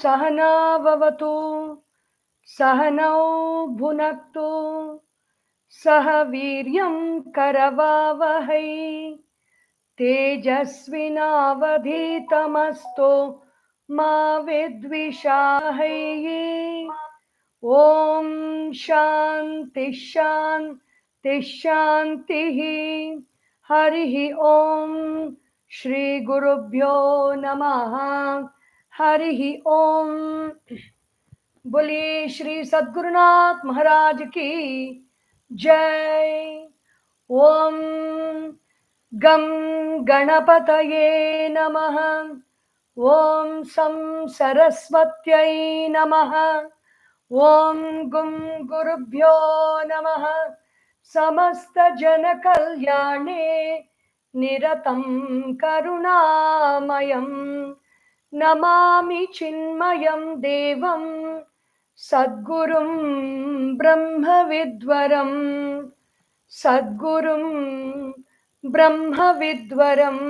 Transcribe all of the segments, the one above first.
सहना भवतु सहनौ भुनक्तु सह वीर्यं करवावहै तेजस्विनावधीतमस्तु मा विद्विषावहै। ॐ शान्ति शान्ति शान्तिः। हरिः ॐ श्री गुरुभ्यो नमः। हरिः ॐ। बोलिए श्री सद्गुरुनाथ महाराज की जय। ओम गं गणपतये नमः। ओम सं सरस्वत्यै नमः। ओम गुं गुरुभ्यो नमः। समस्त जन कल्याणे निरतं करुणामयं नमामि चिन्मयं देवं सद्गुरुं ब्रह्मविद्वरं सद्गुरुं ब्रह्मविद्वरम्।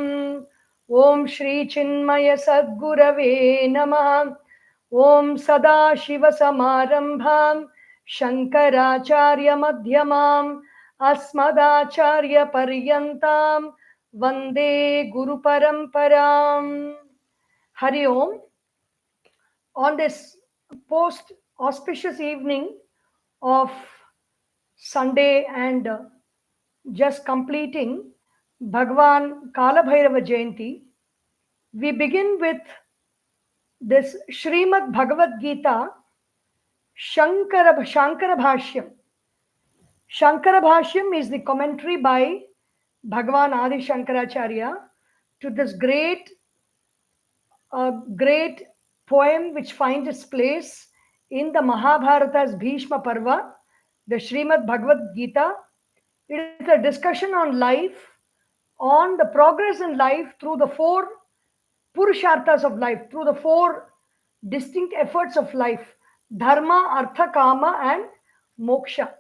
ओम श्री चिन्मय सद्गुरवे नमः। ओम सदाशिवसमारम्भां शंकराचार्य मध्यमाम् अस्मदाचार्य पर्यन्तां वन्दे गुरुपरम्पराम्। Hari Om. On this post auspicious evening of Sunday and just completing Bhagwan Kalabhairava Jayanti, we begin with this Srimad Bhagavad Gita Shankara Bhashyam. Shankara Bhashyam is the commentary by Bhagwan Adisankaracharya to this great poem which finds its place in the Mahabharata's Bhishma Parva, the Srimad Bhagavad Gita. It is a discussion on life, on the progress in life through the four Purusharthas of life, through the four distinct efforts of life: Dharma, Artha, Kama, and Moksha.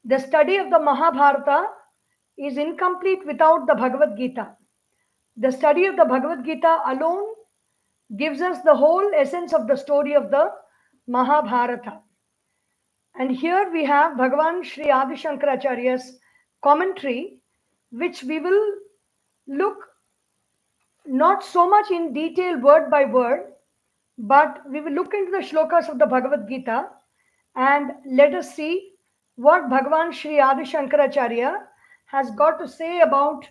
The study of the Mahabharata is incomplete without the Bhagavad Gita. The study of the Bhagavad Gita alone gives us the whole essence of the story of the Mahabharata. And here we have Bhagavan Sri Adisankaracharya's commentary, which we will look not so much in detail word by word, but we will look into the shlokas of the Bhagavad Gita and let us see what Bhagavan Sri Adisankaracharya has got to say about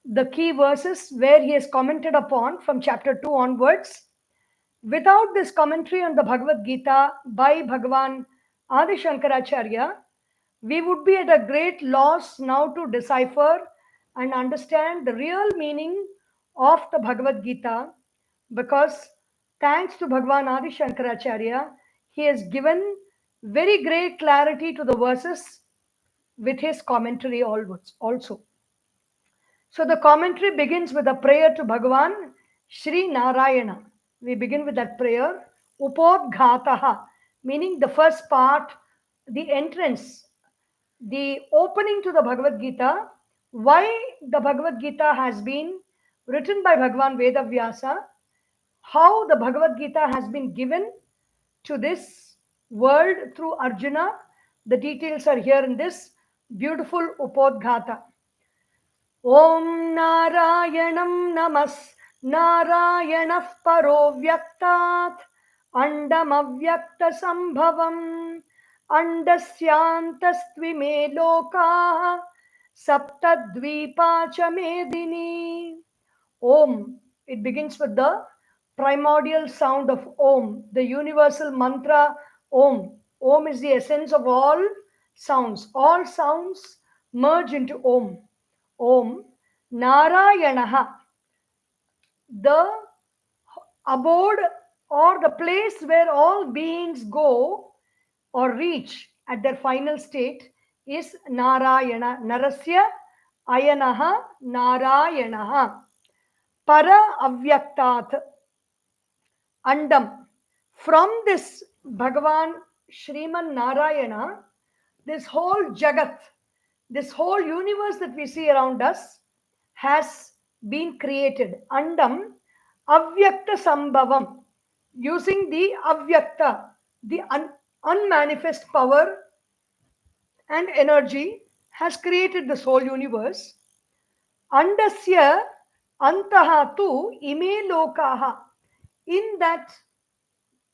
the key verses where he has commented upon from chapter 2 onwards. Without this commentary on the Bhagavad Gita by Bhagavan Adisankaracharya, we would be at a great loss now to decipher and understand the real meaning of the Bhagavad Gita, because thanks to Bhagavan Adisankaracharya, he has given very great clarity to the verses with his commentary also. So the commentary begins with a prayer to Bhagavan Sri Narayana. We begin with that prayer, Upodghataha, meaning the first part, the entrance, the opening to the Bhagavad Gita, why the Bhagavad Gita has been written by Bhagavan Vedavyasa, how the Bhagavad Gita has been given to this world through Arjuna. The details are here in this beautiful Upodghata. Om Narayanam Namas Narayanah Paro Vyaktat Andam Avyakta Sambhavam Andasyantastvime Loka Saptadvipa Chamedini. Om. It begins with the primordial sound of Om, the universal mantra Om. Om is the essence of all sounds. All sounds merge into Om. Om Narayanaha, the abode or the place where all beings go or reach at their final state is Narayana. Narasya Ayanaha Narayanaha. Para Avyaktat Andam. From this Bhagavan Sriman Narayana, this whole Jagat, this whole universe that we see around us has been created. Andam Avyakta Sambhavam. using the avyakta, the unmanifest power and energy, has created this whole universe. Andasya antaha tu ime lokaha. In that,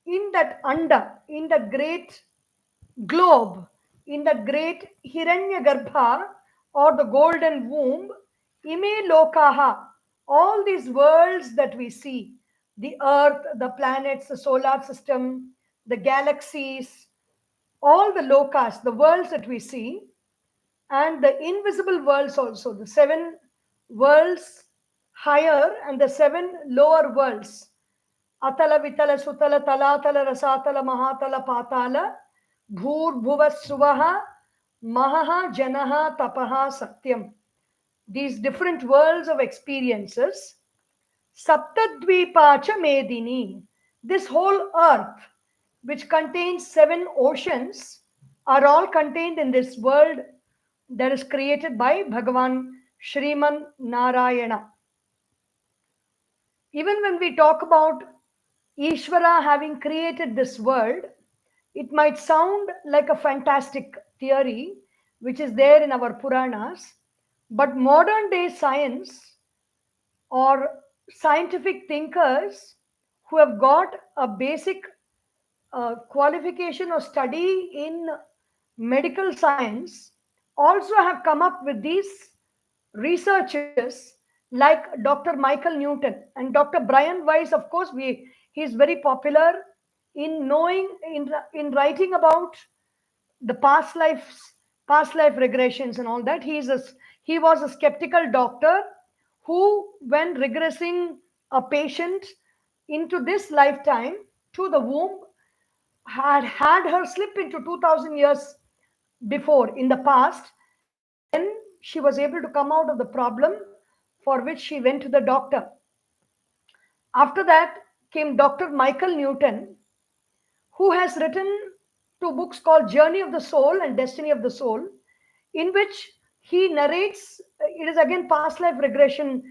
in that anda, in the great globe, in the great Hiranyagarbha or the golden womb, ime lokaha, all these worlds that we see, the earth, the planets, the solar system, the galaxies, all the lokas, the worlds that we see, and the invisible worlds also, the seven worlds higher and the seven lower worlds. Atala Vitala Sutala Talatala Rasatala Mahatala Patala Bhur Bhuva Suvaha Mahaha Janaha Tapaha Satyam. These different worlds of experiences. Saptadvipacha Medini. This whole earth, which contains seven oceans, are all contained in this world that is created by Bhagavan Sriman Narayana. Even when we talk about Ishvara having created this world, it might sound like a fantastic theory which is there in our Puranas, but modern day science or scientific thinkers who have got a basic qualification or study in medical science also have come up with these researches like Dr. Michael Newton and Dr. Brian Weiss. Of course, he's very popular in knowing in writing about the past life regressions and all that. He was a skeptical doctor who, when regressing a patient into this lifetime to the womb, had her slip into 2000 years before in the past, and then she was able to come out of the problem for which she went to the doctor. After that came Dr. Michael Newton, who has written two books called Journey of the Soul and Destiny of the Soul, in which he narrates, it is again past life regression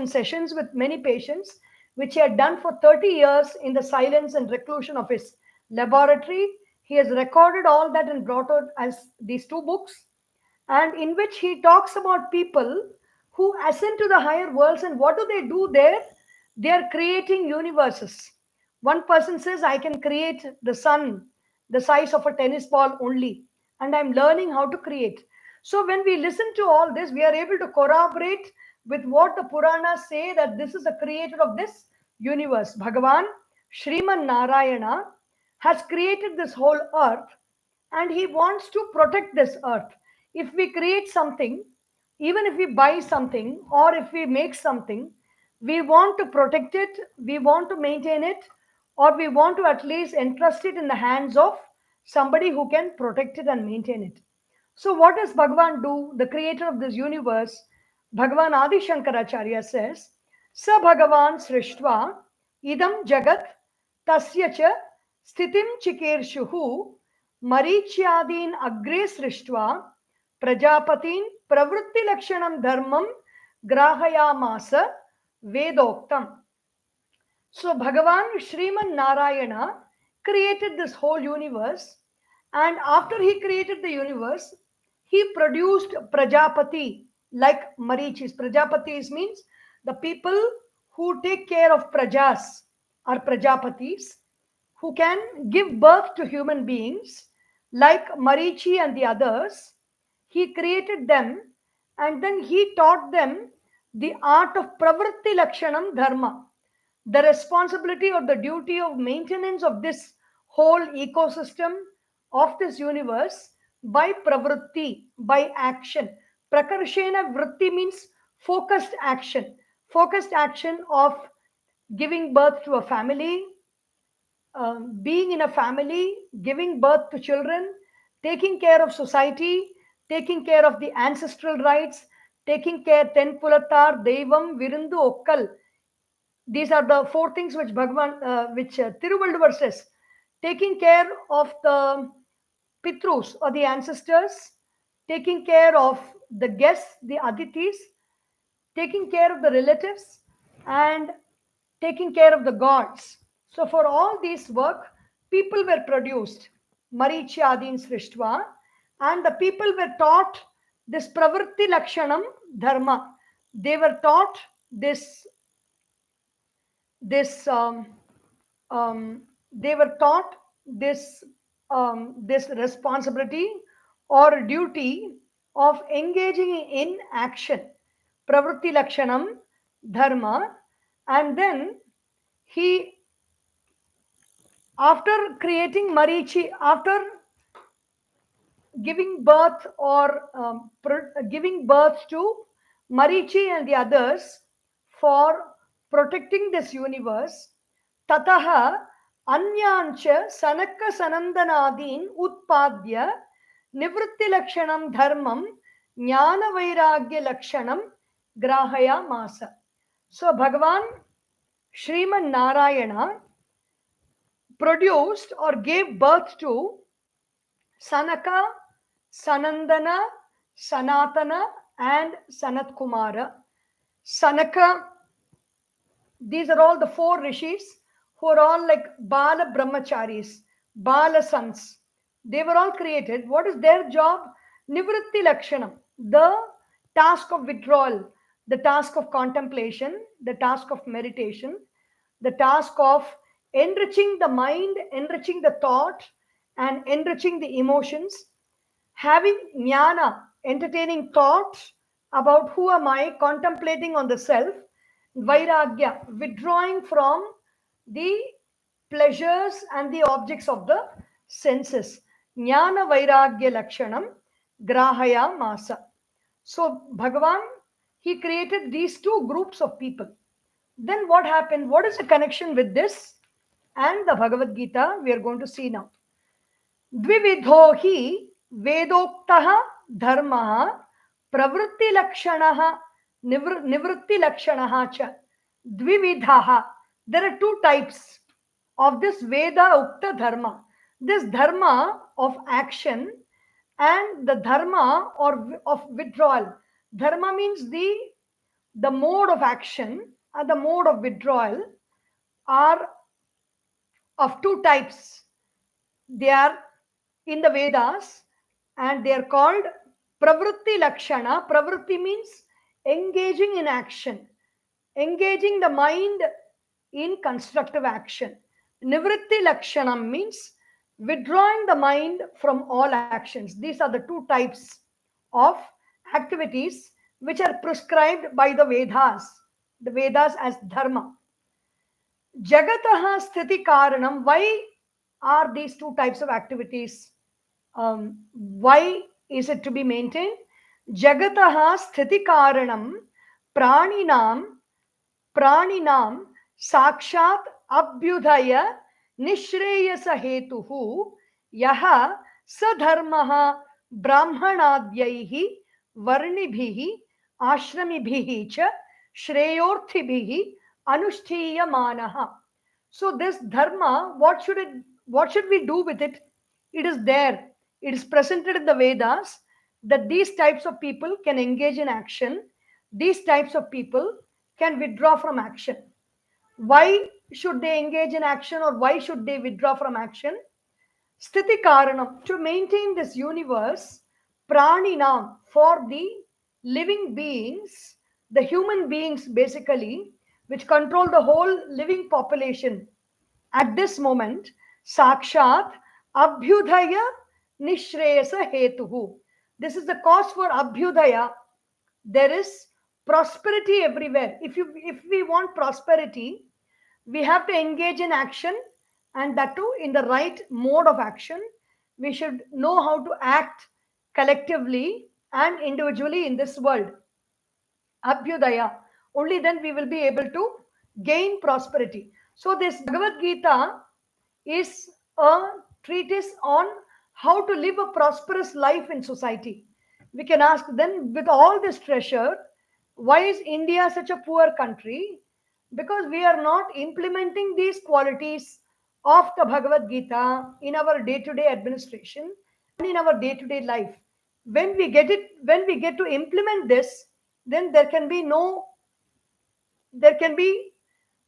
sessions with many patients, which he had done for 30 years in the silence and reclusion of his laboratory. He has recorded all that and brought out as these two books, and in which he talks about people who ascend to the higher worlds. And what do they do there? They are creating universes. One person says, I can create the sun the size of a tennis ball only, and I'm learning how to create. So when we listen to all this, we are able to corroborate with what the Puranas say, that this is the creator of this universe. Bhagavan Sriman Narayana has created this whole earth, and he wants to protect this earth. If we create something, even if we buy something or if we make something, we want to protect it, we want to maintain it, or we want to at least entrust it in the hands of somebody who can protect it and maintain it. So what does Bhagavan do, the creator of this universe? Bhagavan Adisankaracharya says, Sa Bhagavan Srishtva idam jagat tasya cha sthitim chikershuhu Maricyadin agre srishtva prajapatin pravritti lakshanam dharmam grahayamasa vedoktam. So Bhagavan Sriman Narayana created this whole universe, and after he created the universe, he produced Prajapati like Marichis. Prajapatis means the people who take care of Prajas are Prajapatis, who can give birth to human beings like Marichi and the others. He created them, and then he taught them the art of Pravritti Lakshanam Dharma, the responsibility or the duty of maintenance of this whole ecosystem of this universe by pravritti, by action. Prakarshena vritti means focused action of giving birth to a family, being in a family, giving birth to children, taking care of society, taking care of the ancestral rites, taking care Tenpulatar, Devam, Virindu, Okkal. These are the four things which Tiruvalluvar says. Taking care of the Pitrus or the ancestors, taking care of the guests, the Adithis, taking care of the relatives, and taking care of the gods. So for all these work, people were produced, Marichadin Srishtva, and the people were taught this Pravritti Lakshanam Dharma. They were taught this they were taught this this responsibility or duty of engaging in action, Pravritti Lakshanam Dharma, and then he, after creating Marichi, after giving birth or giving birth to Marichi and the others for protecting this universe, tataha anyancha sanaka sanandanadin utpadya nivritti lakshanam dharmam jnana vairagya lakshanam grahaya masa. So Bhagavan Sriman Narayana produced or gave birth to Sanaka, Sanandana, Sanatana, and Sanat Kumara. Sanaka, these are all the four rishis who are all like Bala Brahmacharis, Bala sons. They were all created. What is their job? Nivritti Lakshanam, the task of withdrawal, the task of contemplation, the task of meditation, the task of enriching the mind, enriching the thought, and enriching the emotions, having jnana, entertaining thoughts about who am I, contemplating on the self, vairagya, withdrawing from the pleasures and the objects of the senses. Jnana vairagya lakshanam grahaya masa. So Bhagavan, he created these two groups of people. Then what happened? What is the connection with this and the Bhagavad Gita? We are going to see now. द्विविधो हि वेदोक्तः धर्मः प्रवृत्तिलक्षणः निवृत्तिलक्षणः च द्विविधः. There are two types of this Veda Ukta Dharma. This Dharma of action and the Dharma or of withdrawal. Dharma means the mode of action and the mode of withdrawal are of two types. They are in the Vedas and they are called Pravritti Lakshana. Pravritti means engaging in action, engaging the mind in constructive action. Nivritti Lakshanam means withdrawing the mind from all actions. These are the two types of activities which are prescribed by the Vedas as dharma. Jagataha sthiti karanam. Why are these two types of activities? Why is it to be maintained? Jagataha sthiti karanam praninam sakshat abhyudaya nishreyasa hetuhu yaha sadharmaha brahmanadhyaihi varnibhihi ashramibhihi cha shreyorthibhihi anushthiyamanaha. So this dharma, what should we do with it? It is there. It is presented in the Vedas that these types of people can engage in action. These types of people can withdraw from action. Why should they engage in action or why should they withdraw from action? Sthiti Karanam, to maintain this universe, Praninam, for the living beings, the human beings basically, which control the whole living population at this moment, Sakshat Abhyudaya Nishreyasa Hetuhu. This is the cause for Abhyudaya. There is prosperity everywhere. If we want prosperity, we have to engage in action, and that too in the right mode of action. We should know how to act collectively and individually in this world. Abhyudaya. Only then we will be able to gain prosperity. So this Bhagavad Gita is a treatise on how to live a prosperous life in society. We can ask then, with all this treasure, why is India such a poor country? Because we are not implementing these qualities of the Bhagavad Gita in our day-to-day administration and in our day-to-day life. When we get to implement this, then there can be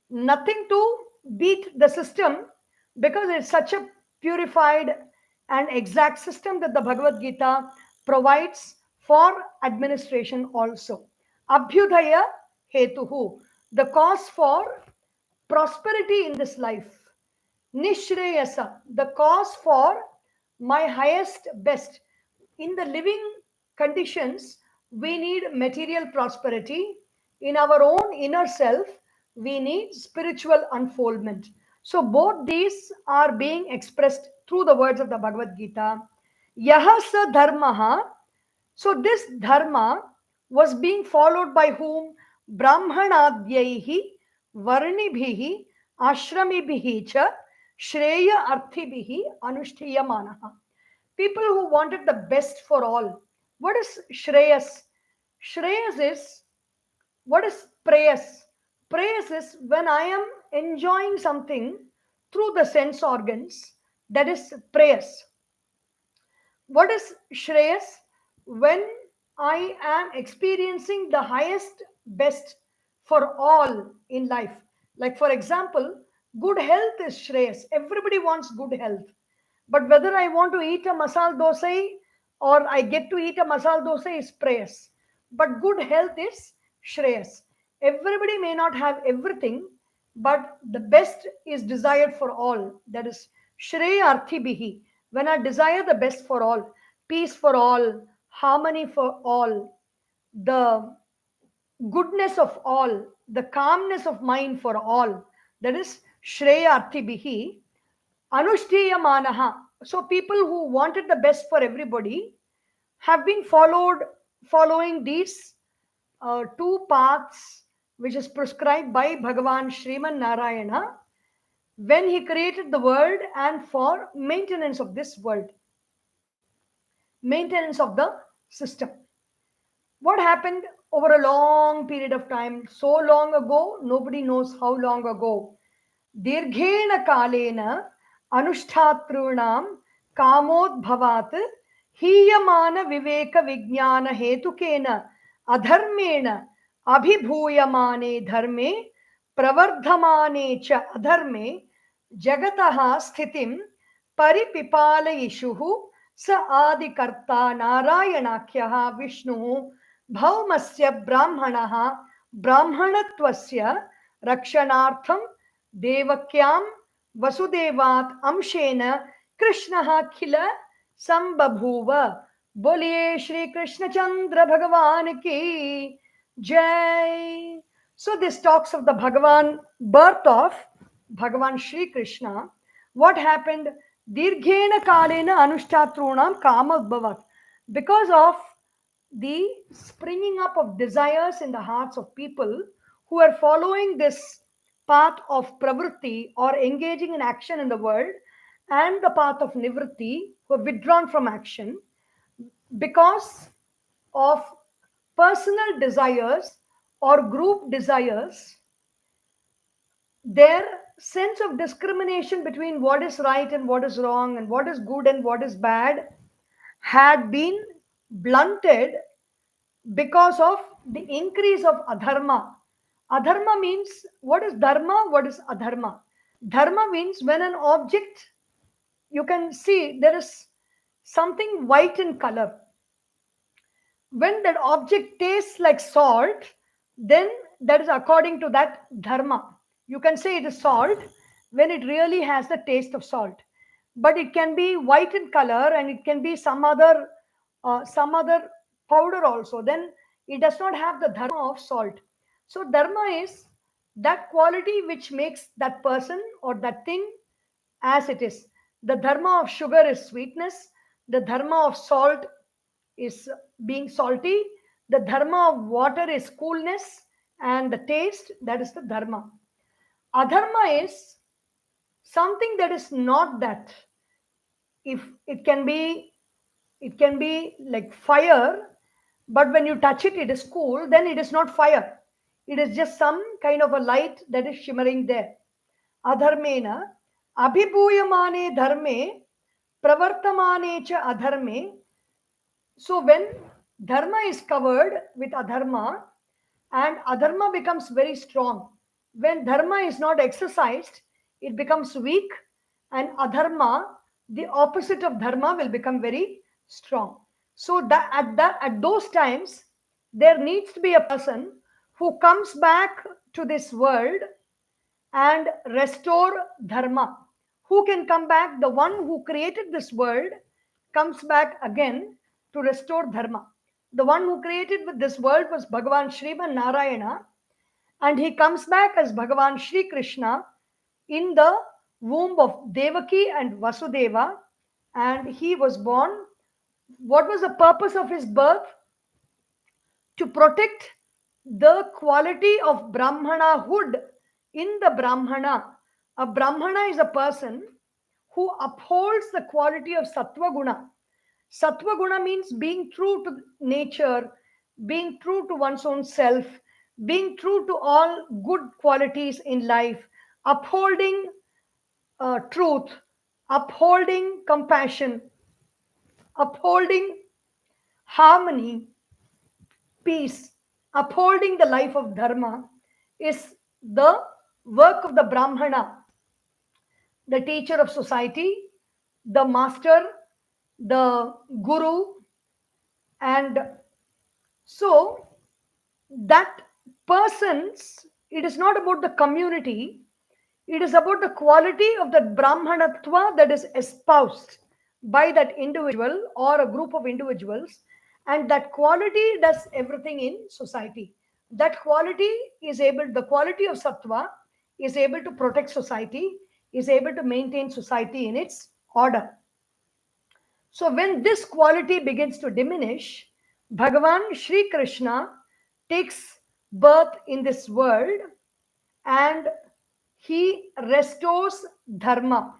Nothing to beat the system, because it's such a purified and exact system that the Bhagavad Gita provides for administration also. Abhyudaya hetuhu, the cause for prosperity in this life. Nishreyasa, the cause for my highest best. In the living conditions, we need material prosperity. In our own inner self, we need spiritual unfoldment. So, both these are being expressed through the words of the Bhagavad Gita. Yahasa dharmaha, so this dharma was being followed by whom? Brahmanadhyaihi, varnibhihi, ashramibhihi cha, shreya arthibhihi, anushtiyamanaha. People who wanted the best for all. What is shreyas? Shreyas is, what is prayas? Prayas is when I am enjoying something through the sense organs, that is prayas. What is Shreyas? When I am experiencing the highest best for all in life. Like, for example, good health is Shreyas. Everybody wants good health. But whether I want to eat a masal dosa or I get to eat a masal dosa is Prayas. But good health is Shreyas. Everybody may not have everything, but the best is desired for all. That is Shreya Arthibihi. When I desire the best for all, peace for all, harmony for all, the goodness of all, the calmness of mind for all, that is Shreya Arthibihi. Anushtiya Manaha. So people who wanted the best for everybody have been following these two paths which is prescribed by Bhagavan Sriman Narayana when he created the world and for maintenance of this world, maintenance of the system. What happened over a long period of time, so long ago, nobody knows how long ago. Dirghena kalena anushtatrunam kamodbhavat hiyamana viveka vijnana hetukena adharmena abhibhuyamane dharme pravardhamane cha adharme jagataha sthitim परिपिपालयिषुः स आदिकर्ता नारायणाख्यः विष्णुः भौमस्य ब्राह्मणः ब्राह्मणत्वस्य रक्षणार्थं देवक्यां वसुदेवात् अंशेन कृष्णः खिल संबभूव. बोलिए श्री कृष्णचंद्र भगवान की जय. So this talks of the Bhagavan, birth of Bhagavan Shri Krishna. What happened? Dirghena kalena anushtatrunam kamabhavat. Because of the springing up of desires in the hearts of people who are following this path of pravritti or engaging in action in the world, and the path of nivritti who have withdrawn from action, because of personal desires or group desires, their sense of discrimination between what is right and what is wrong and what is good and what is bad had been blunted because of the increase of adharma. Adharma means, what is dharma, what is adharma? Dharma means when an object, you can see there is something white in color. When that object tastes like salt, then that is according to that dharma. You can say it is salt when it really has the taste of salt. But it can be white in color and it can be some other powder also. Then it does not have the dharma of salt. So dharma is that quality which makes that person or that thing as it is. The dharma of sugar is sweetness. The dharma of salt is being salty. The dharma of water is coolness, and the taste, that is the dharma. Adharma is something that is not that. If it can be like fire, but when you touch it, it is cool, then it is not fire. It is just some kind of a light that is shimmering there. Adharmena abhibhuyamane dharme pravartamane cha adharme. So when dharma is covered with adharma and adharma becomes very strong, When dharma is not exercised, it becomes weak, and adharma, the opposite of dharma, will become very strong. So that at those times, there needs to be a person who comes back to this world and restore dharma. Who can come back? The one who created this world comes back again to restore dharma. The one who created this world was Bhagavan Sriman Narayana, and he comes back as Bhagavan Shri Krishna in the womb of Devaki and Vasudeva, and he was born. What was the purpose of his birth? To protect the quality of Brahmanahood in the Brahmana. A Brahmana is a person who upholds the quality of Sattva Guna. Sattva Guna means being true to nature, being true to one's own self, being true to all good qualities in life, upholding truth, upholding compassion, upholding harmony, peace, upholding the life of dharma is the work of the Brahmana, the teacher of society, the master, the guru, and so that person's, it is not about the community, it is about the quality of the Brahmanatva that is espoused by that individual or a group of individuals, and that quality does everything in society. That quality is able, the quality of Sattva is able to protect society, is able to maintain society in its order. So when this quality begins to diminish, Bhagavan Shri Krishna takes birth in this world and he restores dharma.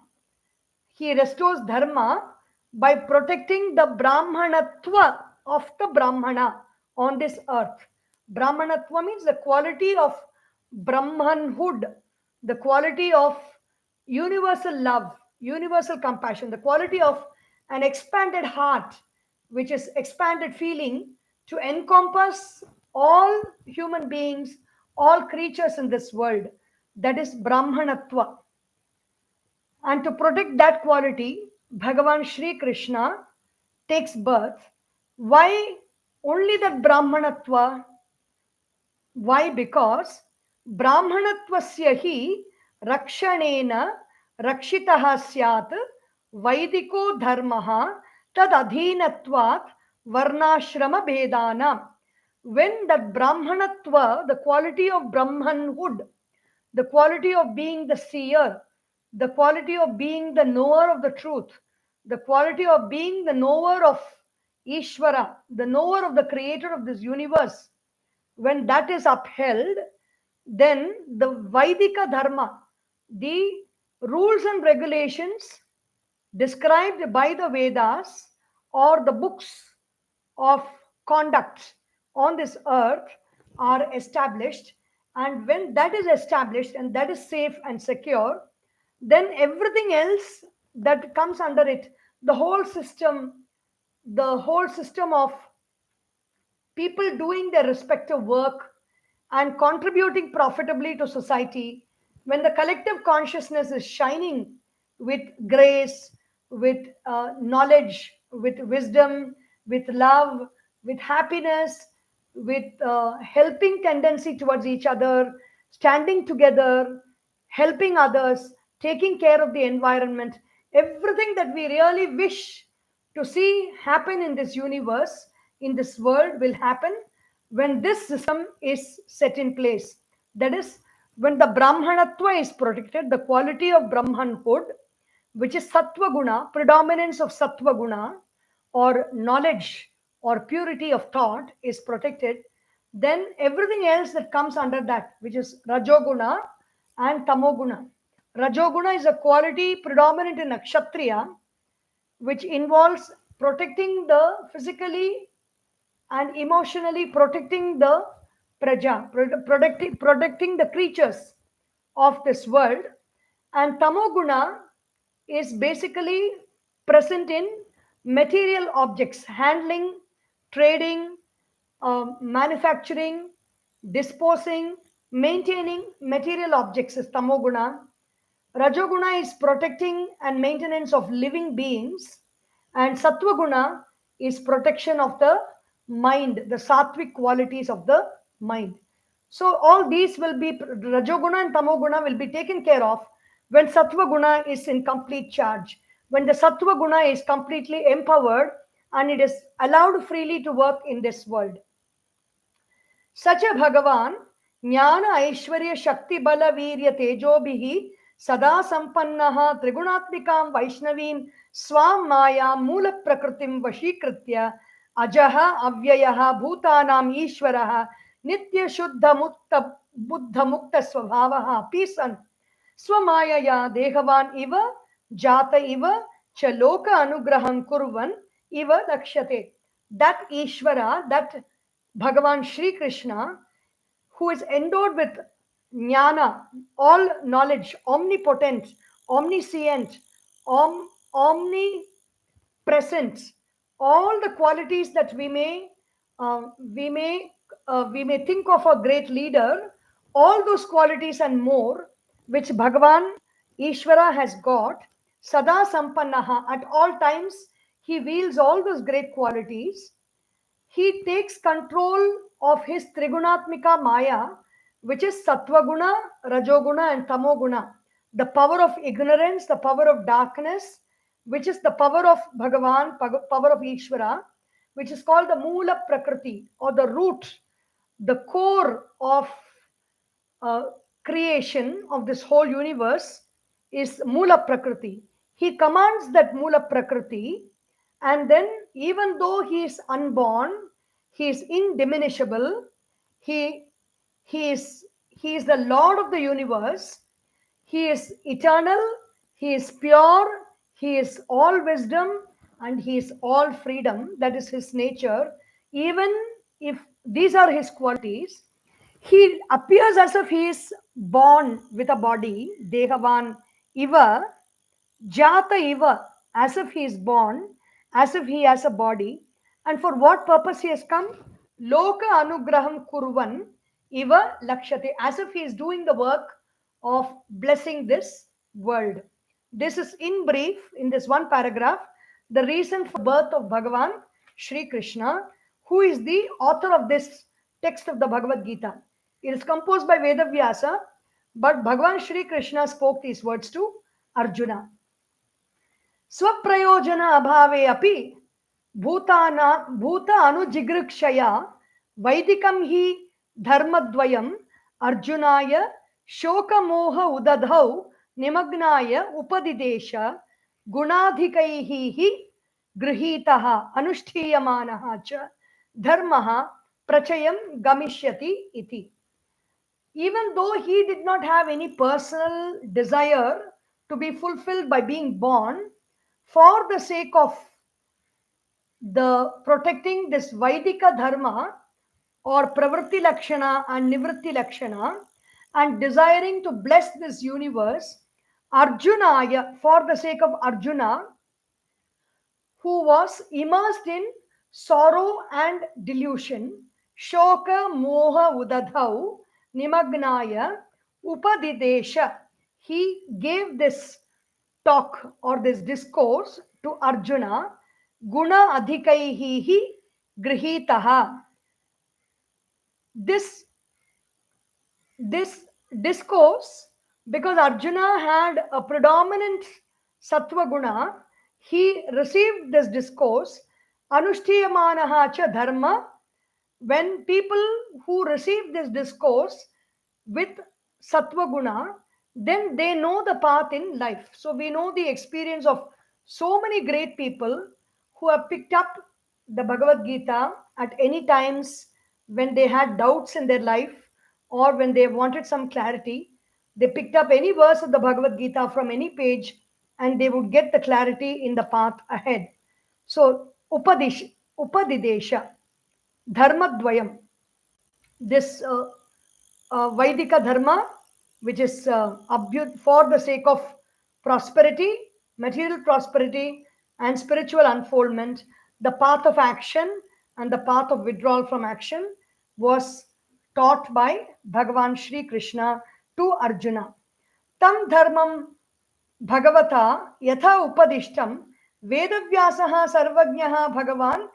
He restores dharma by protecting the Brahmanatva of the Brahmana on this earth. Brahmanatva means the quality of Brahmanhood, the quality of universal love, universal compassion, the quality of an expanded heart, which is expanded feeling to encompass all human beings, all creatures in this world. That is Brahmanatva. And to protect that quality, Bhagavan Shri Krishna takes birth. Why only that Brahmanatva? Why? Because Brahmanatvasya hi rakshanena rakshitaha syat vaidiko dharmaha tad adhinatvat varnashrama bedana. When that Brahmanatva, the quality of Brahmanhood, the quality of being the seer, the quality of being the knower of the truth, the quality of being the knower of Ishvara, the knower of the creator of this universe, when that is upheld, then the Vaidika Dharma, the rules and regulations described by the Vedas or the books of conduct on this earth are established. And when that is established and that is safe and secure, then everything else that comes under it, the whole system of people doing their respective work and contributing profitably to society, when the collective consciousness is shining with grace, with knowledge, with wisdom, with love, with happiness, with helping tendency towards each other, standing together, helping others, taking care of the environment, everything that we really wish to see happen in this universe, in this world, will happen when this system is set in place. That is, when the Brahmanatva is protected, the quality of Brahmanhood, which is Sattva Guna, predominance of Sattva Guna, or knowledge or purity of thought is protected, then everything else that comes under that, which is Rajoguna and Tamoguna. Rajoguna is a quality predominant in Kshatriya, which involves protecting the physically and emotionally, protecting the praja, protecting the creatures of this world. And Tamoguna is basically present in material objects, handling, trading, manufacturing, disposing, Maintaining material objects is tamoguna. Rajoguna is protecting and maintenance of living beings, and Sattva-guna is protection of the mind, the sattvic qualities of the mind. So all these will be, Rajoguna and Tamoguna will be taken care of when Sattva-guna is in complete charge. When the Sattva-guna is completely empowered and it is allowed freely to work in this world. सच भगवान ज्ञान ऐश्वर्य शक्ति बल वीर्य तेजोभिः सदा संपन्नः त्रिगुणात्मिकां वैष्णवीं स्वां माया मूल प्रकृतिं वशीकृत्य अजः अव्ययः भूतानाम् ईश्वरः नित्य शुद्ध मुक्त बुद्ध मुक्त स्वभावः अपि सन् स्वमायया देहवान् इव जात इव च लोक अनुग्रहं कुर्वन् इव लक्ष्यते. That Ishvara, that Bhagavan Sri Krishna, who is endowed with jnana, all knowledge, omnipotent, omniscient, omnipresent, all the qualities that uh, we may we may think of a great leader, all those qualities and more, which Bhagavan Ishvara has got, Sada Sampannaha, at all times he wields all those great qualities. He takes control of his Trigunatmika Maya, which is Sattvaguna, Rajoguna, and Tamoguna. The power of ignorance, the power of darkness, which is the power of Bhagavan, power of Ishvara, which is called the Moola Prakriti, or the root, the core of uh, creation of this whole universe is Moola Prakriti. He commands that Moola Prakriti, and then even though he is unborn, he is indiminishable, he, he, is, he is the Lord of the universe, he is eternal, he is pure, he is all wisdom, and he is all freedom. That is his nature. Even if these are his qualities, he appears as if he is born with a body, Dehavan Iva, Jata Iva, as if he is born, as if he has a body. And for what purpose he has come? Loka Anugraham Kurvan Iva Lakshate, as if he is doing the work of blessing this world. This is in brief, in this one paragraph, the reason for birth of Bhagavan Sri Krishna, who is the author of this text of the Bhagavad Gita. It is composed by Vedavyasa, but Bhagavan Sri Krishna spoke these words to Arjuna. स्वप्रयोजन अभावे अपि भूत अनुजिगृक्षया वैदिकं हि धर्मद्वयम् अर्जुनाय शोकमोह उदधौ निमग्नाय उपदिदेश गुणाधिकैः हि गृहीतः अनुष्ठीयमानः च धर्मः प्रचयं गमिष्यति इति. Even though he did not have any personal desire to be fulfilled by being born, for the sake of the protecting this Vaidika dharma or pravritti lakshana and nivritti lakshana, and desiring to bless this universe, Arjuna, for the sake of Arjuna, who was immersed in sorrow and delusion, shoka moha udadhau nimagnaya upadidesha, he gave this talk or this discourse to Arjuna, guna adhikaihi grihitaha. This discourse, because Arjuna had a predominant sattva guna, he received this discourse, anushthiyamanaha cha dharma. When people who receive this discourse with sattva guna, then they know the path in life. So we know the experience of so many great people who have picked up the Bhagavad Gita at any times when they had doubts in their life or when they wanted some clarity. They picked up any verse of the Bhagavad Gita from any page and they would get the clarity in the path ahead. So upadidesha, dharmadvayam, this Vaidika dharma, which is for the sake of prosperity, material prosperity, and spiritual unfoldment, the path of action and the path of withdrawal from action was taught by Bhagavan Shri Krishna to Arjuna. Tam dharmam Bhagavata yatha upadishtam Vedavyasah sarvajnah Bhagavan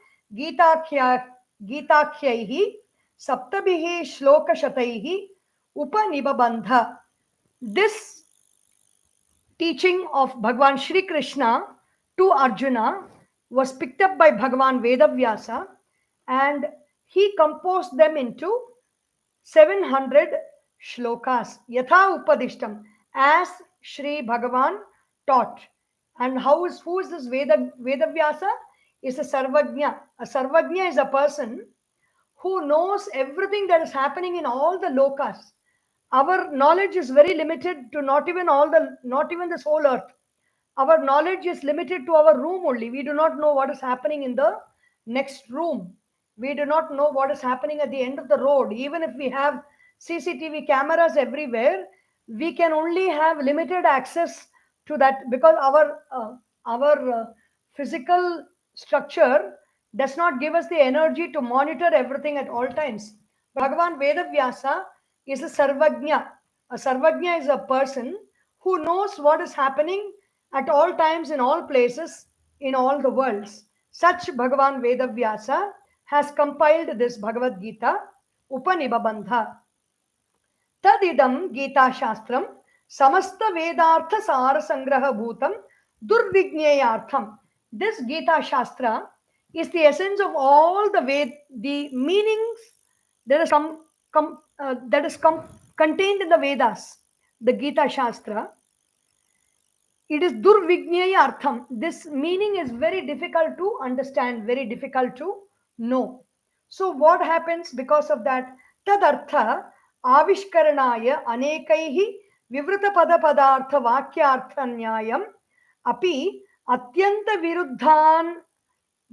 Gitakhyaihi saptabihi shlokashataihi upanibabandha. This teaching of Bhagavan Shri Krishna to Arjuna was picked up by Bhagavan Vedavyasa, and he composed them into 700 shlokas, yatha upadishtam, as Shri Bhagavan taught. And who is this Vedavyasa? Is a Sarvajna. A Sarvajna is a person who knows everything that is happening in all the lokas. Our knowledge is very limited to not even this whole earth. Our knowledge is limited to our room only. We do not know what is happening in the next room. We do not know what is happening at the end of the road. Even if we have CCTV cameras everywhere, we can only have limited access to that, because our physical structure does not give us the energy to monitor everything at all times. Bhagavan Vedavyasa is a Sarvajna. A Sarvajna is a person who knows what is happening at all times, in all places, in all the worlds. Such Bhagavan Vedavyasa has compiled this Bhagavad Gita, Upanibabandha. Tadidam Gita Shastram Samasta Vedartha Sara Sangraha Bhutam Durvigneyartham. This Gita Shastra is the essence of all the meanings that is contained in the Vedas. The Gita Shastra, it is Durvignaya Artham. This meaning is very difficult to understand, very difficult to know. So what happens because of that? Tadartha Avishkaranaya Anekaihi Vivrata Pada Padartha Vakyarthanyayam Api Atyanta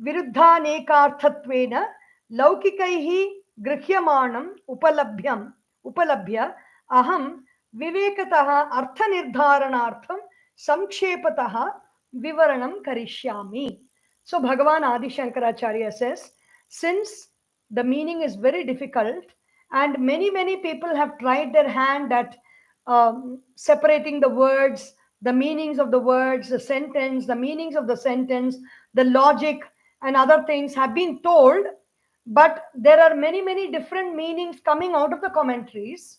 Viruddhanekarthattvena Laukikaihi Grihyamaanam Upalabhya Aham Vivekataha Artha Nirdharanartham Samkshepataha Vivaranam Karishyami. So Bhagavan Adisankaracharya says, since the meaning is very difficult and many people have tried their hand at separating the words, the meanings of the words, the sentence, the meanings of the sentence, the logic, and other things have been told, but there are many different meanings coming out of the commentaries,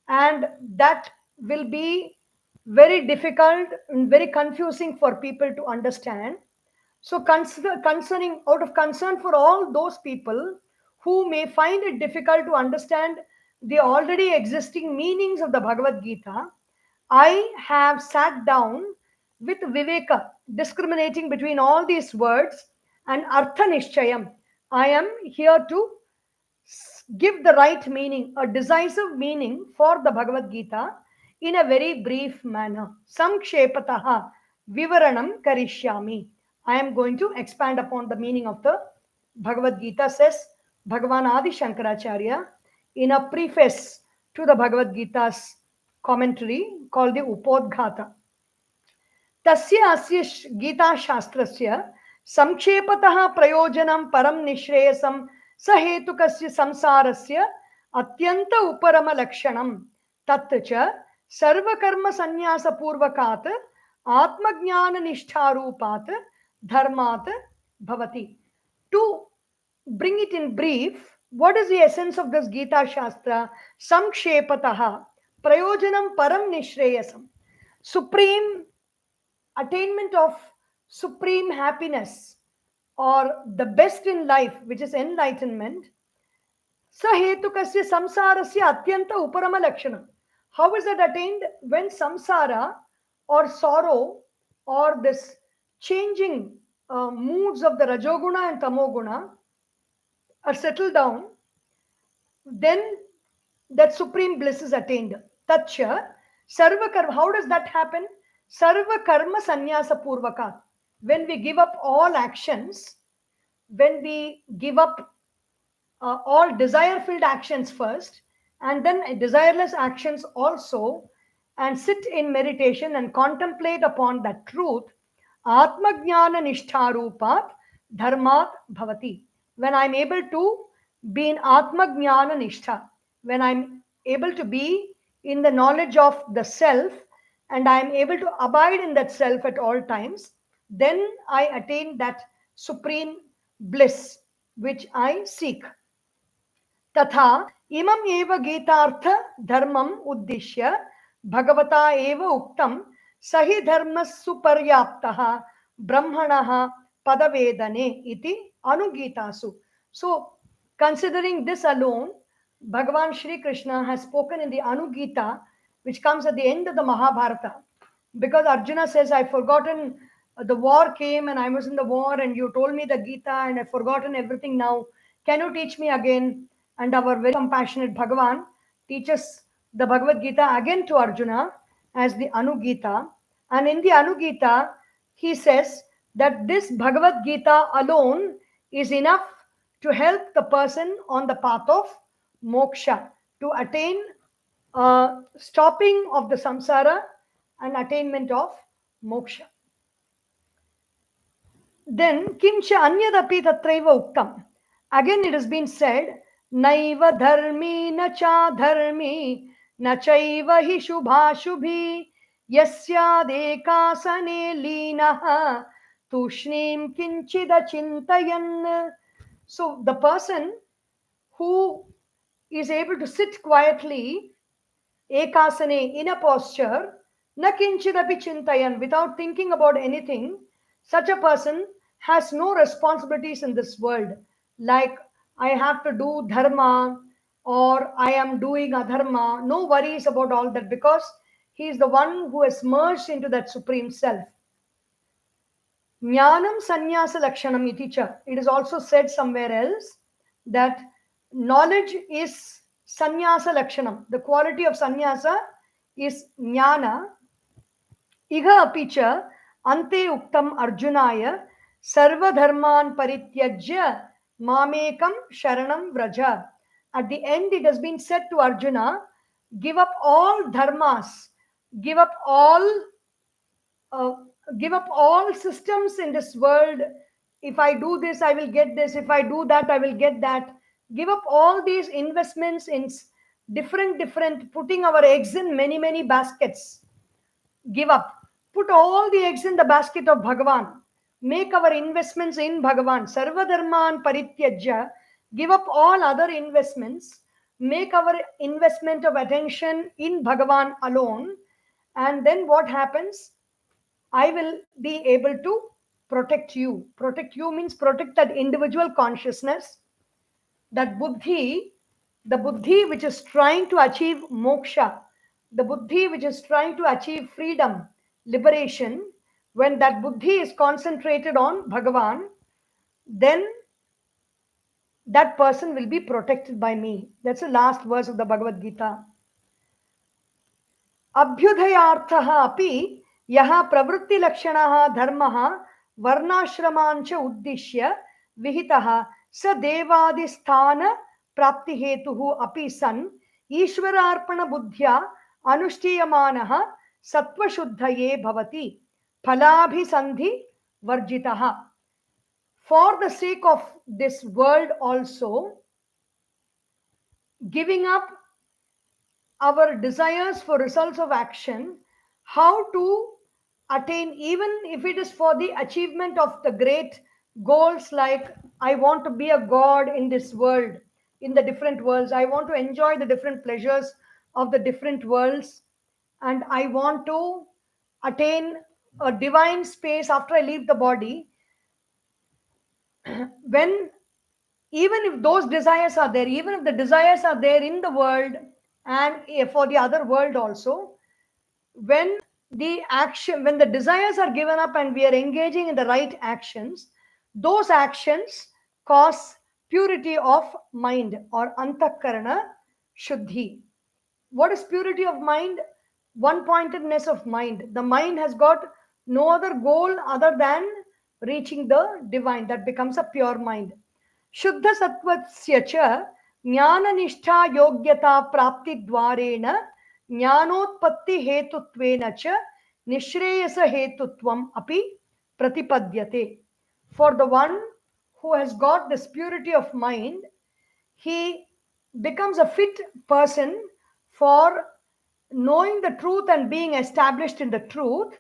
and that will be very difficult and very confusing for people to understand. So concerning out of concern for all those people who may find it difficult to understand the already existing meanings of the Bhagavad Gita, I have sat down with Viveka, discriminating between all these words, and Artha Nishchayam. I am here to give the right meaning, a decisive meaning for the Bhagavad Gita in a very brief manner. Samkshepataha Vivaranam Karishyami. I am going to expand upon the meaning of the Bhagavad Gita, says Bhagavan Adi Shankaracharya in a preface to the Bhagavad Gita's commentary called the Upodghata. तस्य अस्य गीताशास्त्रस्य संक्षेपतः प्रयोजनं परं निःश्रेयसं सहेतुकस्य संसारस्य अत्यन्त उपरमलक्षणं तत् च सर्वकर्मसन्न्यासपूर्वकात् आत्मज्ञाननिष्ठारूपात् धर्मात् भवति. To bring it in brief, what is the essence of this Gita Shastra? Samkshepataha prayojanam param nishreyasam. Supreme attainment of supreme happiness, or the best in life, which is enlightenment. Sahetukasya samsarasya atyanta uparama lakshanam. How is that attained? When samsara, or sorrow, or this changing moods of the rajoguna and tamoguna are settled down, then that supreme bliss is attained. Tacha sarva karma. How does that happen? Sarva karma sannyasa purvaka. When we give up all actions, when we give up all desire filled actions first, and then desireless actions also, and sit in meditation and contemplate upon that truth, atmajnana nishtharupat dharmat bhavati. When I'm able to be in atmajnana nishtha, when I'm able to be in the knowledge of the self and I'm able to abide in that self at all times, then I attain that supreme bliss which I seek. तथा इमम् एव गीतार्थ धर्मम् उद्दिश्य भगवता एव उक्तं सहि धर्मः सुपर्याप्तः ब्रह्मणः पदवेदने इति अनुगीतासु. So, considering this alone, Bhagavan Shri Krishna has spoken in the Anugita, which comes at the end of the Mahabharata. Because Arjuna says, I've forgotten, the war came and I was in the war and you told me the Gita and I've forgotten everything now. Can you teach me again? And our very compassionate Bhagavan teaches the Bhagavad Gita again to Arjuna as the Anugita. And in the Anugita, he says that this Bhagavad Gita alone is enough to help the person on the path of moksha, to attain stopping of the samsara and attainment of moksha. Then kimcha anyadapi tatraiva uktam. Again it has been said, naiva dharmi na cha dharmi na chaiva hi shubha shubhi yasya dekasane linaha tushnim kinchida chintayan. So the person who is able to sit quietly, ekasane, in a posture, na kinchidapi chintayan, without thinking about anything, such a person has no responsibilities in this world. Like, I have to do dharma or I am doing adharma. No worries about all that because he is the one who has merged into that supreme self. Jnanam sannyasa lakshanam iti cha. It is also said somewhere else that knowledge is sannyasa lakshanam. The quality of sannyasa is jnana. Iha api cha ante uktam arjunaya sarva dharman parityajya mamekam sharanam vraja. At the end it has been said to Arjuna, give up all dharmas, give up all uh, give up all systems in this world. If I do this, I will get this. If I do that, I will get that. Give up all these investments in different, putting our eggs in many baskets. Give up. Put all the eggs in the basket of Bhagavan. Make our investments in Bhagavan. Sarva dharman parityajya. Give up all other investments. Make our investment of attention in Bhagavan alone. And then what happens? I will be able to protect you. Protect you means protect that individual consciousness, that buddhi, the buddhi which is trying to achieve moksha, the buddhi which is trying to achieve freedom, liberation. When that buddhi is concentrated on Bhagavan, then that person will be protected by me. That's the last verse of the Bhagavad Gita. अभ्युदयार्थः अपि यः प्रवृत्तिलक्षणः धर्मः वर्णाश्रमांच उद्दिश्य विहितः स देवादिस्थान प्राप्तिहेतुः अपि सन् ईश्वरार्पणबुद्ध्या अनुष्ठीयमानः सत्त्वशुद्धये भवति फलाभिसन्धि वर्जितः. For the sake of this world also, giving up our desires for results of action, how to attain, even if it is for the achievement of the great goals, like I want to be a god in this world, in the different worlds. I want to enjoy the different pleasures of the different worlds, and I want to attain a divine space after I leave the body. When, even if those desires are there, even if the desires are there in the world and for the other world also, when when the desires are given up and we are engaging in the right actions, those actions cause purity of mind or antakarana shuddhi. What is purity of mind? One pointedness of mind. The mind has got no other goal other than reaching the divine. That becomes a pure mind. Shuddha sattvasya cha jnana nishtha yogyata prapti dvarena ज्ञानोत्पत्ति हेतुत्वेन च निश्रेयस हेतुत्वम अपि प्रतिपद्यते. For the one who has got this purity of mind, he becomes a fit person for knowing the truth and being established in the truth.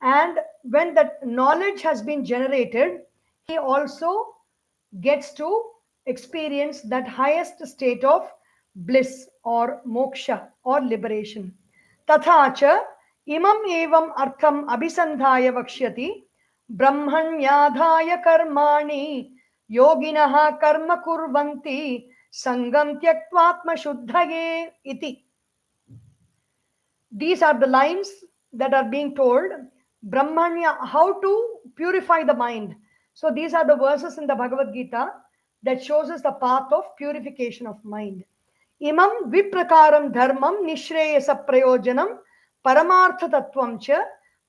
And when that knowledge has been generated, he also gets to experience that highest state of bliss or moksha or liberation. तथा च इमम् एवम् अर्थम् अभिसन्धाय वक्ष्यति ब्रह्मण्याधाय कर्माणि योगिनः कर्म कुर्वन्ति सङ्गं त्यक्त्वात्मशुद्धये इति. These are the lines that are being told. Brahmanya, how to purify the mind. So these are the verses in the Bhagavad Gita that shows us the path of purification of mind. Imam viprakaram dharmam nishreyasa prayojanam paramartha tattvam cha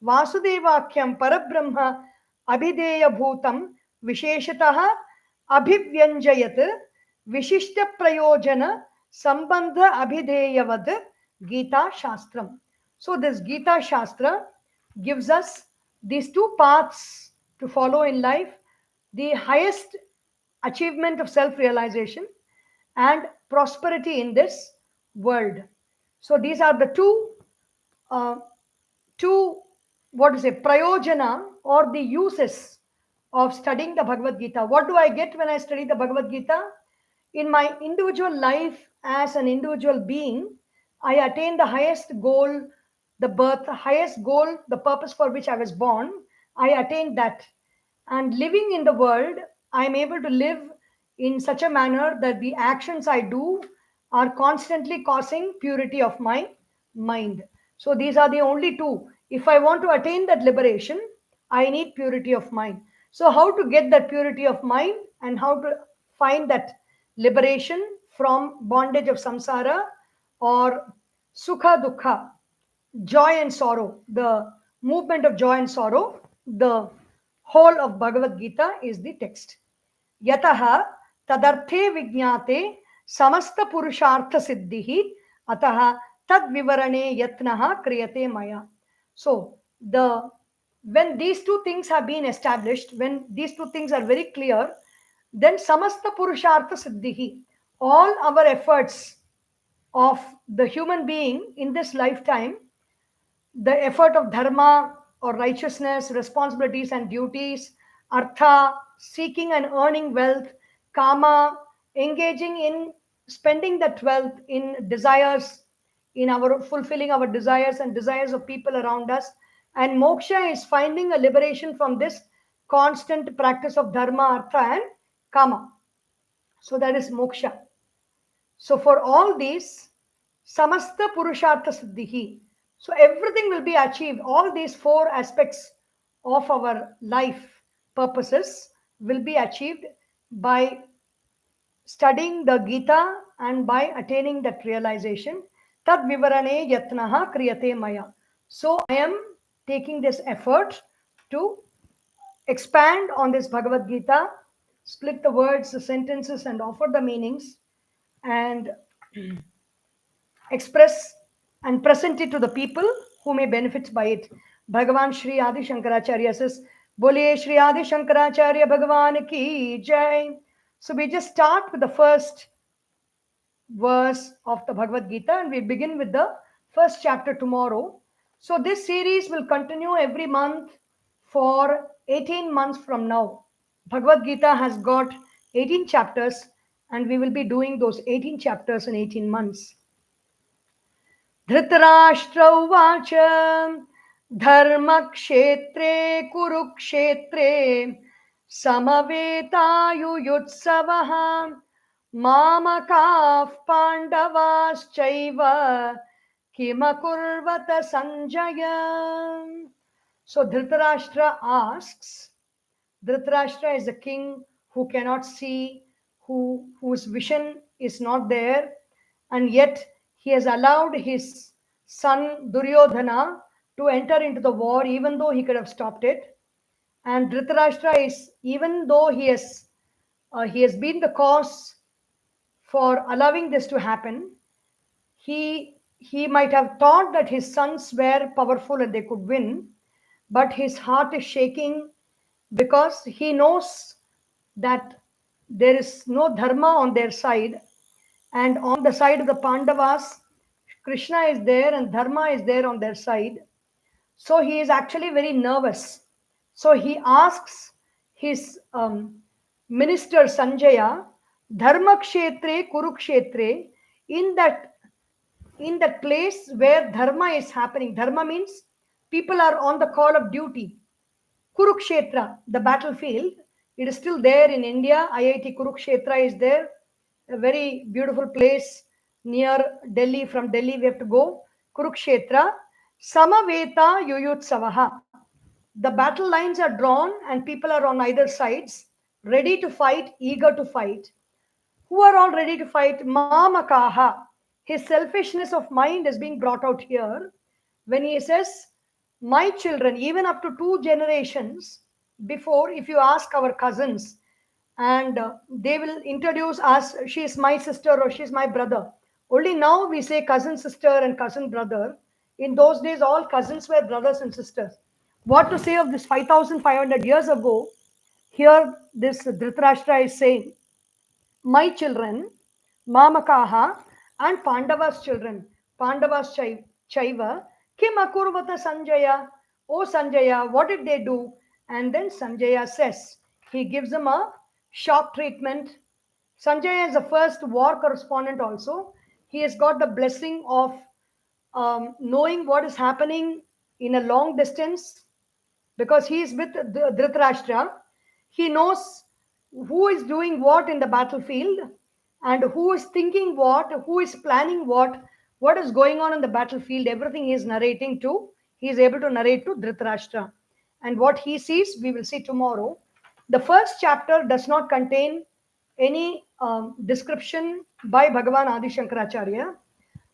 vasudevakyam parabrahma abhideya bhutam visheshatah abhivyanjayat vishishta prayojana sambandha abhideyavad Gita Shastram. So this Gita Shastra gives us these two paths to follow in life: the highest achievement of self-realization and prosperity in this world. So these are the uh, two, what to say, prayojana, or the uses of studying the Bhagavad Gita. What do I get when I study the Bhagavad Gita? In my individual life as an individual being, I attain the highest goal, the birth, the highest goal, the purpose for which I was born. I attain that. And living in the world, I am able to live in such a manner that the actions I do are constantly causing purity of my mind. So these are the only two. If I want to attain that liberation, I need purity of mind. So, how to get that purity of mind and how to find that liberation from bondage of samsara or sukha dukha, joy and sorrow, the movement of joy and sorrow, the whole of Bhagavad Gita is the text. Yataha tadarthe vigyate samasta purushartha siddhihi ataha tad vivarane yatnaha kriyate maya. So the when these two things have been established, when these two things are very clear, then samasta purushartha siddhihi, all our efforts of the human being in this lifetime, the effort of dharma or righteousness, responsibilities and duties, artha, seeking and earning wealth, kama, engaging in spending that wealth in desires, in our fulfilling our desires and desires of people around us, and moksha is finding a liberation from this constant practice of dharma, artha, and kama. So that is moksha. So for all these, samasta purushartha siddhihi. So everything will be achieved. All these four aspects of our life purposes will be achieved by studying the Gita and by attaining that realization. Tad vivarane yatnaha kriyate maya. So I am taking this effort to expand on this Bhagavad Gita, split the words, the sentences, and offer the meanings, and express and present it to the people who may benefit by it. Bhagavan Sri Adisankaracharya says, Bole Sri Adisankaracharya Bhagavan ki jai. So we just start with the first verse of the Bhagavad Gita and we begin with the first chapter tomorrow. So this series will continue every month for 18 months from now. Bhagavad Gita has got 18 chapters and we will be doing those 18 chapters in 18 months. Dhritarashtra उवाच धर्मक्षेत्रे कुरुक्षेत्रे समवेतायुयुत्सवः मामकाः पाण्डवाश्चैव किमकुर्वत Sanjay. So Dhritarashtra asks, Dhritarashtra is a king who cannot see, whose vision is not there, and yet he has allowed his son Duryodhana to enter into the war even though he could have stopped it. And Dhritarashtra is, even though he has been the cause for allowing this to happen, he might have thought that his sons were powerful and they could win, but his heart is shaking because he knows that there is no dharma on their side, And on the side of the Pandavas, Krishna is there and Dharma is there on their side. So he is actually very nervous. So he asks his minister Sanjaya, Dharma Kshetre, Kurukshetre, in that in that place where dharma is happening. Dharma means people are on the call of duty. Kurukshetra, the battlefield, it is still there in India. IIT Kurukshetra is there, a very beautiful place near Delhi. From Delhi, we have to go. Kurukshetra, Samaveta Yuyutsavaha. The battle lines are drawn and people are on either sides, ready to fight, eager to fight. Who are all ready to fight? Mamakaha. His selfishness of mind is being brought out here when he says, my children, even up to 2 generations before, if you ask our cousins, and they will introduce us, she is my sister or she is my brother. Only now we say cousin sister and cousin brother. In those days, all cousins were brothers and sisters. What to say of this 5,500 years ago? Here, this Dhritarashtra is saying, my children, Mamakaha, and Pandava's children, Pandava's Chaiva, Kim Akurvata Sanjaya, O Sanjaya, what did they do? And then Sanjaya says, he gives them a shock treatment. Sanjaya is the first war correspondent also. He has got the blessing of knowing what is happening in a long distance because he is with Dhritarashtra. He knows who is doing what in the battlefield and who is thinking what, who is planning what is going on in the battlefield. Everything he is narrating to, he is able to narrate to Dhritarashtra. And what he sees, we will see tomorrow. The first chapter does not contain any description by Bhagavan Adi Shankaracharya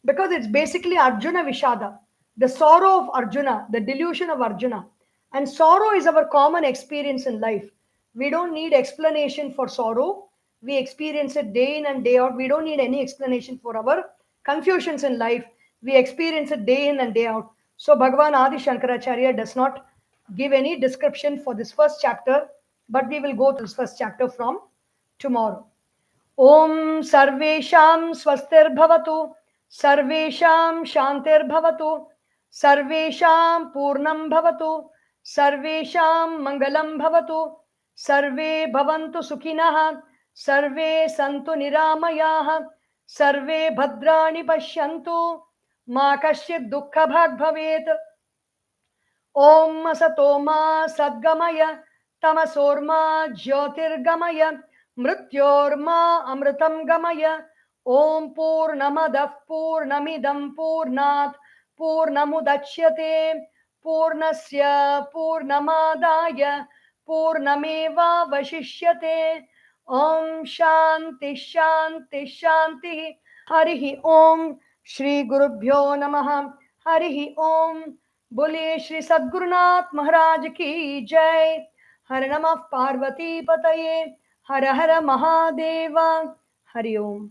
because it's basically Arjuna Vishada, the sorrow of Arjuna, the delusion of Arjuna. And sorrow is our common experience in life. We don't need explanation for sorrow. We experience it day in and day out. We don't need any explanation for our confusions in life. We experience it day in and day out. So Bhagavan Adi Shankaracharya does not give any description for this first chapter, but we will go to this first chapter from tomorrow. ॐ सर्वेषां स्वस्तिर्भवतु सर्वेषां शान्तिर्भवतु सर्वेषां पूर्णं भवतु सर्वेषां मङ्गलं भवतु सर्वे भवन्तु सुखिनः सर्वे सन्तु निरामयाः सर्वे भद्राणि पश्यन्तु मा कश्चित् दुःखभाग् भवेत् ॐ असतो मा सद्गमय तमसोर्मा ज्योतिर्गमय मृत्योर्मा अमृतं गमय ॐ पूर्णमदः पूर्णमिदं पूर्णात् पूर्णमुदच्यते पूर्णस्य पूर्णमादाय पूर्णमेवावशिष्यते ॐ शान्ति शान्ति शान्तिः हरिः ॐ श्री गुरुभ्यो नमः हरिः ॐ बोलिए श्री सद्गुरुनाथ महाराज की जय। हर नमः पार्वती पतये हर हर महादेवा हरि ओम।